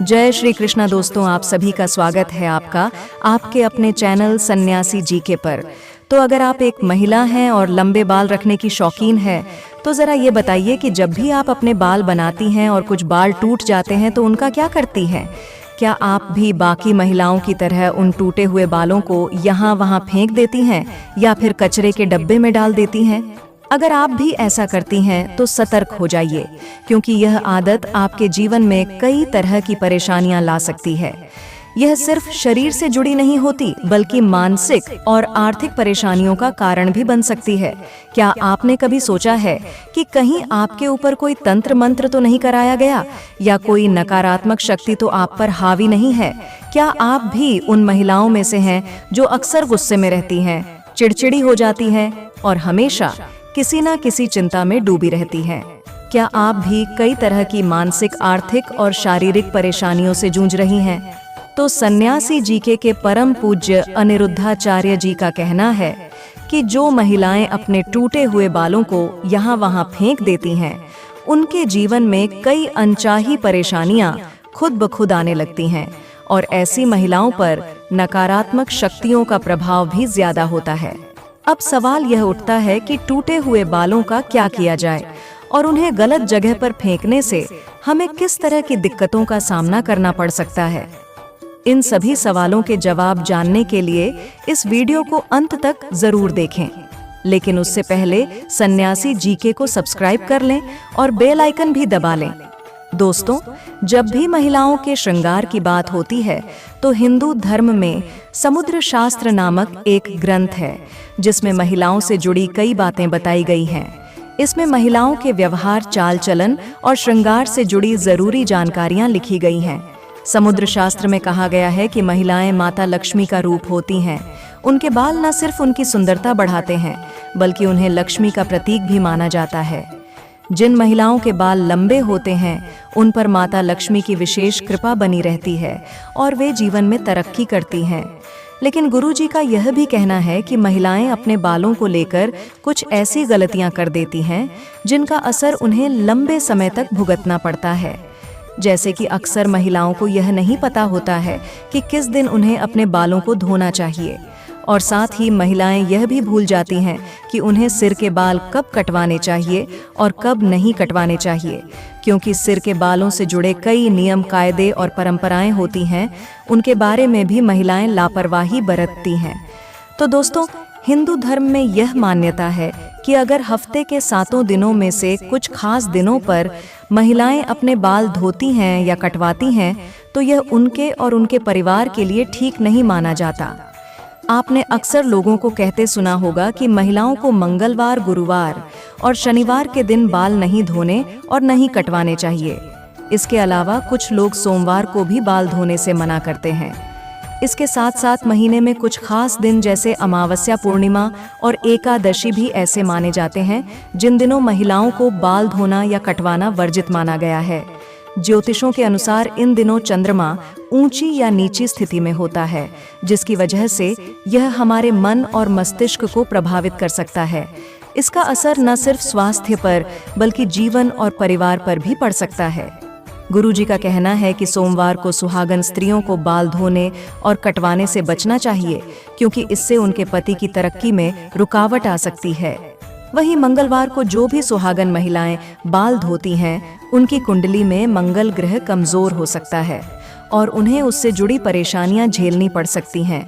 जय श्री कृष्णा दोस्तों, आप सभी का स्वागत है आपका आपके अपने चैनल सन्यासी जीके पर। तो अगर आप एक महिला हैं और लंबे बाल रखने की शौकीन है तो ज़रा ये बताइए कि जब भी आप अपने बाल बनाती हैं और कुछ बाल टूट जाते हैं तो उनका क्या करती हैं? क्या आप भी बाकी महिलाओं की तरह उन टूटे हुए बालों को यहाँ वहाँ फेंक देती हैं या फिर कचरे के डब्बे में डाल देती हैं? अगर आप भी ऐसा करती हैं तो सतर्क हो जाइए, क्योंकि यह आदत आपके जीवन में कई तरह की परेशानियां ला सकती है। यह सिर्फ शरीर से जुड़ी नहीं होती, बल्कि मानसिक और आर्थिक परेशानियों का कारण भी बन सकती है। क्या आपने कभी सोचा है कि कहीं आपके ऊपर कोई तंत्र मंत्र तो नहीं कराया गया या कोई नकारात्मक शक्ति तो आप पर हावी नहीं है? क्या आप भी उन महिलाओं में से हैं जो अक्सर गुस्से में रहती हैं, चिड़चिड़ी हो जाती हैं और हमेशा किसी न किसी चिंता में डूबी रहती हैं? क्या आप भी कई तरह की मानसिक, आर्थिक और शारीरिक परेशानियों से जूझ रही हैं? तो सन्यासी जीके के परम पूज्य अनिरुद्धाचार्य जी का कहना है कि जो महिलाएं अपने टूटे हुए बालों को यहाँ वहाँ फेंक देती हैं, उनके जीवन में कई अनचाही परेशानियां खुद ब खुद आने लगती हैं और ऐसी महिलाओं पर नकारात्मक शक्तियों का प्रभाव भी ज्यादा होता है। अब सवाल यह उठता है कि टूटे हुए बालों का क्या किया जाए और उन्हें गलत जगह पर फेंकने से हमें किस तरह की दिक्कतों का सामना करना पड़ सकता है। इन सभी सवालों के जवाब जानने के लिए इस वीडियो को अंत तक जरूर देखें। लेकिन उससे पहले सन्यासी जीके को सब्सक्राइब कर लें और बेल आइकन भी दबा लें। दोस्तों, जब भी महिलाओं के श्रृंगार की बात होती है तो हिंदू धर्म में समुद्र शास्त्र नामक एक ग्रंथ है जिसमें महिलाओं से जुड़ी कई बातें बताई गई हैं। इसमें महिलाओं के व्यवहार, चाल चलन और श्रृंगार से जुड़ी जरूरी जानकारियां लिखी गई हैं। समुद्र शास्त्र में कहा गया है कि महिलाएं माता लक्ष्मी का रूप होती हैं। उनके बाल न सिर्फ उनकी सुंदरता बढ़ाते हैं, बल्कि उन्हें लक्ष्मी का प्रतीक भी माना जाता है। जिन महिलाओं के बाल लंबे होते हैं उन पर माता लक्ष्मी की विशेष कृपा बनी रहती है और वे जीवन में तरक्की करती हैं। लेकिन गुरुजी का यह भी कहना है कि महिलाएं अपने बालों को लेकर कुछ ऐसी गलतियां कर देती हैं जिनका असर उन्हें लंबे समय तक भुगतना पड़ता है। जैसे कि अक्सर महिलाओं को यह नहीं पता होता है कि किस दिन उन्हें अपने बालों को धोना चाहिए, और साथ ही महिलाएं यह भी भूल जाती हैं कि उन्हें सिर के बाल कब कटवाने चाहिए और कब नहीं कटवाने चाहिए, क्योंकि सिर के बालों से जुड़े कई नियम, कायदे और परंपराएं होती हैं। उनके बारे में भी महिलाएं लापरवाही बरतती हैं। तो दोस्तों, हिंदू धर्म में यह मान्यता है कि अगर हफ्ते के 7 दिनों में से कुछ खास दिनों पर महिलाएं अपने बाल धोती हैं या कटवाती हैं तो यह उनके और उनके परिवार के लिए ठीक नहीं माना जाता। आपने अक्सर लोगों को कहते सुना होगा कि महिलाओं को मंगलवार, गुरुवार और शनिवार के दिन बाल नहीं धोने और नहीं कटवाने चाहिए। इसके अलावा कुछ लोग सोमवार को भी बाल धोने से मना करते हैं। इसके साथ साथ महीने में कुछ खास दिन जैसे अमावस्या, पूर्णिमा और एकादशी भी ऐसे माने जाते हैं जिन दिनों महिलाओं को बाल धोना या कटवाना वर्जित माना गया है। ज्योतिषों के अनुसार इन दिनों चंद्रमा ऊंची या नीची स्थिति में होता है, जिसकी वजह से यह हमारे मन और मस्तिष्क को प्रभावित कर सकता है। इसका असर न सिर्फ स्वास्थ्य पर बल्कि जीवन और परिवार पर भी पड़ सकता है। गुरुजी का कहना है कि सोमवार को सुहागन स्त्रियों को बाल धोने और कटवाने से बचना चाहिए, क्योंकि इससे उनके पति की तरक्की में रुकावट आ सकती है। वहीं मंगलवार को जो भी सुहागन महिलाएं बाल धोती हैं उनकी कुंडली में मंगल ग्रह कमजोर हो सकता है और उन्हें उससे जुड़ी परेशानियां झेलनी पड़ सकती हैं।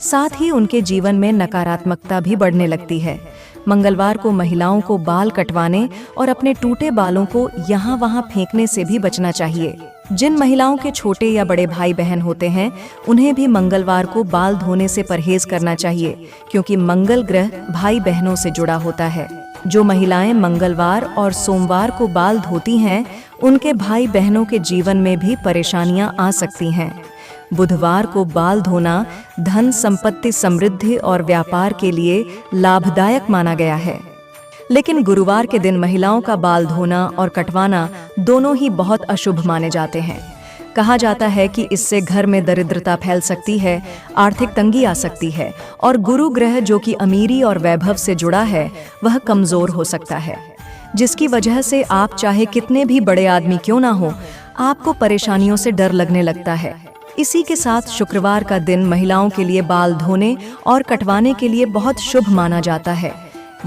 साथ ही उनके जीवन में नकारात्मकता भी बढ़ने लगती है। मंगलवार को महिलाओं को बाल कटवाने और अपने टूटे बालों को यहाँ वहाँ फेंकने से भी बचना चाहिए। जिन महिलाओं के छोटे या बड़े भाई बहन होते हैं उन्हें भी मंगलवार को बाल धोने से परहेज करना चाहिए, क्योंकि मंगल ग्रह भाई बहनों से जुड़ा होता है। जो महिलाएं मंगलवार और सोमवार को बाल धोती हैं उनके भाई बहनों के जीवन में भी परेशानियां आ सकती हैं। बुधवार को बाल धोना धन, संपत्ति, समृद्धि और व्यापार के लिए लाभदायक माना गया है। लेकिन गुरुवार के दिन महिलाओं का बाल धोना और कटवाना दोनों ही बहुत अशुभ माने जाते हैं। कहा जाता है कि इससे घर में दरिद्रता फैल सकती है, आर्थिक तंगी आ सकती है और गुरु ग्रह जो कि अमीरी और वैभव से जुड़ा है वह कमजोर हो सकता है, जिसकी वजह से आप चाहे कितने भी बड़े आदमी क्यों ना हो, आपको परेशानियों से डर लगने लगता है। इसी के साथ शुक्रवार का दिन महिलाओं के लिए बाल धोने और कटवाने के लिए बहुत शुभ माना जाता है।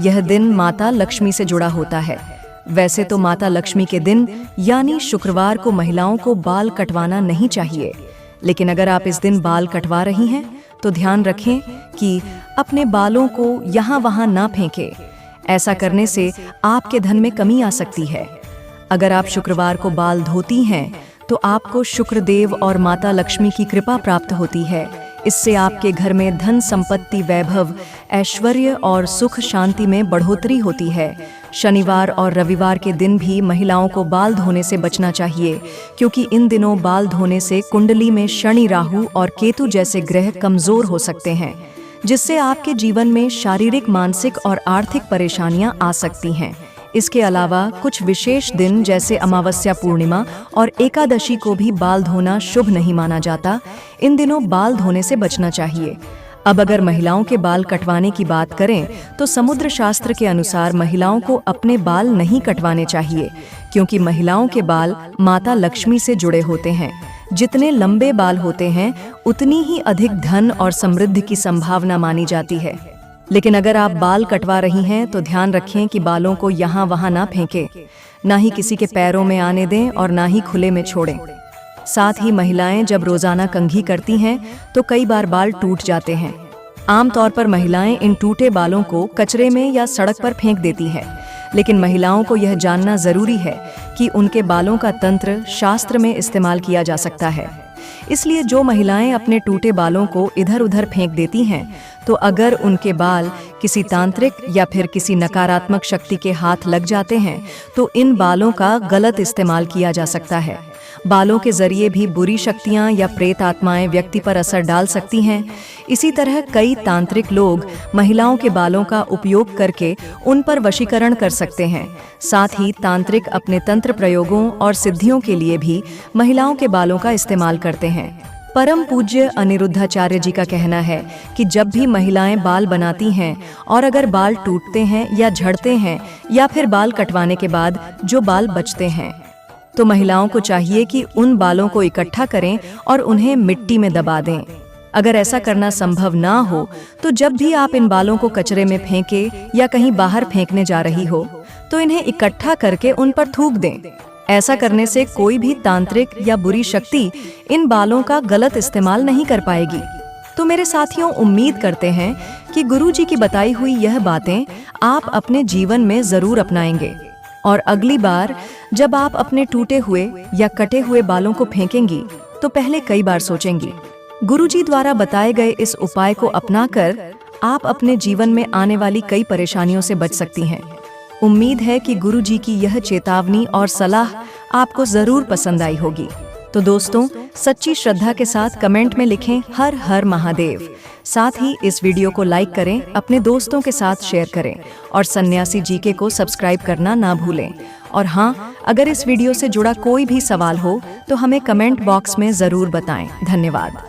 यह दिन माता लक्ष्मी से जुड़ा होता है। वैसे तो माता लक्ष्मी के दिन यानी शुक्रवार को महिलाओं को बाल कटवाना नहीं चाहिए, लेकिन अगर आप इस दिन बाल कटवा रही हैं तो ध्यान रखें कि अपने बालों को यहाँ वहाँ ना फेंकें। ऐसा करने से आपके धन में कमी आ सकती है। अगर आप शुक्रवार को बाल धोती हैं तो आपको शुक्रदेव और माता लक्ष्मी की कृपा प्राप्त होती है। इससे आपके घर में धन संपत्ति, वैभव, ऐश्वर्य और सुख शांति में बढ़ोतरी होती है। शनिवार और रविवार के दिन भी महिलाओं को बाल धोने से बचना चाहिए, क्योंकि इन दिनों बाल धोने से कुंडली में शनि, राहु और केतु जैसे ग्रह कमजोर हो सकते हैं, जिससे आपके जीवन में शारीरिक, मानसिक और आर्थिक परेशानियां आ सकती हैं। इसके अलावा कुछ विशेष दिन जैसे अमावस्या, पूर्णिमा और एकादशी को भी बाल धोना शुभ नहीं माना जाता। इन दिनों बाल धोने से बचना चाहिए। अब अगर महिलाओं के बाल कटवाने की बात करें तो समुद्र शास्त्र के अनुसार महिलाओं को अपने बाल नहीं कटवाने चाहिए, क्योंकि महिलाओं के बाल माता लक्ष्मी से जुड़े होते हैं। जितने लंबे बाल होते हैं उतनी ही अधिक धन और समृद्धि की संभावना मानी जाती है। लेकिन अगर आप बाल कटवा रही हैं तो ध्यान रखें कि बालों को यहाँ वहाँ ना फेंकें, ना ही किसी के पैरों में आने दें और ना ही खुले में छोड़ें। साथ ही महिलाएं जब रोजाना कंघी करती हैं तो कई बार बाल टूट जाते हैं। आमतौर पर महिलाएं इन टूटे बालों को कचरे में या सड़क पर फेंक देती हैं, लेकिन महिलाओं को यह जानना जरूरी है कि उनके बालों का तंत्र शास्त्र में इस्तेमाल किया जा सकता है। इसलिए जो महिलाएं अपने टूटे बालों को इधर उधर फेंक देती हैं, तो अगर उनके बाल किसी तांत्रिक या फिर किसी नकारात्मक शक्ति के हाथ लग जाते हैं तो इन बालों का गलत इस्तेमाल किया जा सकता है। बालों के जरिए भी बुरी शक्तियां या प्रेत आत्माएं व्यक्ति पर असर डाल सकती हैं। इसी तरह कई तांत्रिक लोग महिलाओं के बालों का उपयोग करके उन पर वशीकरण कर सकते हैं। साथ ही तांत्रिक अपने तंत्र प्रयोगों और सिद्धियों के लिए भी महिलाओं के बालों का इस्तेमाल करते हैं। परम पूज्य अनिरुद्धाचार्य जी का कहना है कि जब भी महिलाएं बाल बनाती हैं और अगर बाल टूटते हैं या झड़ते हैं या फिर बाल कटवाने के बाद जो बाल बचते हैं, तो महिलाओं को चाहिए कि उन बालों को इकट्ठा करें और उन्हें मिट्टी में दबा दें। अगर ऐसा करना संभव ना हो तो जब भी आप इन बालों को कचरे में फेंकें या कहीं बाहर फेंकने जा रही हो तो इन्हें इकट्ठा करके उन पर थूक दें। ऐसा करने से कोई भी तांत्रिक या बुरी शक्ति इन बालों का गलत इस्तेमाल नहीं कर पाएगी। तो मेरे साथियों, उम्मीद करते हैं कि गुरुजी की बताई हुई यह बातें आप अपने जीवन में जरूर अपनाएंगे और अगली बार जब आप अपने टूटे हुए या कटे हुए बालों को फेंकेंगी तो पहले कई बार सोचेंगी। गुरुजी द्वारा बताए गए इस उपाय को अपनाकर आप अपने जीवन में आने वाली कई परेशानियों से बच सकती हैं। उम्मीद है कि गुरुजी की यह चेतावनी और सलाह आपको जरूर पसंद आई होगी। तो दोस्तों, सच्ची श्रद्धा के साथ कमेंट में लिखें हर हर महादेव। साथ ही इस वीडियो को लाइक करें, अपने दोस्तों के साथ शेयर करें और सन्यासी जीके को सब्सक्राइब करना ना भूलें। और हाँ, अगर इस वीडियो से जुड़ा कोई भी सवाल हो तो हमें कमेंट बॉक्स में जरूर बताएं। धन्यवाद।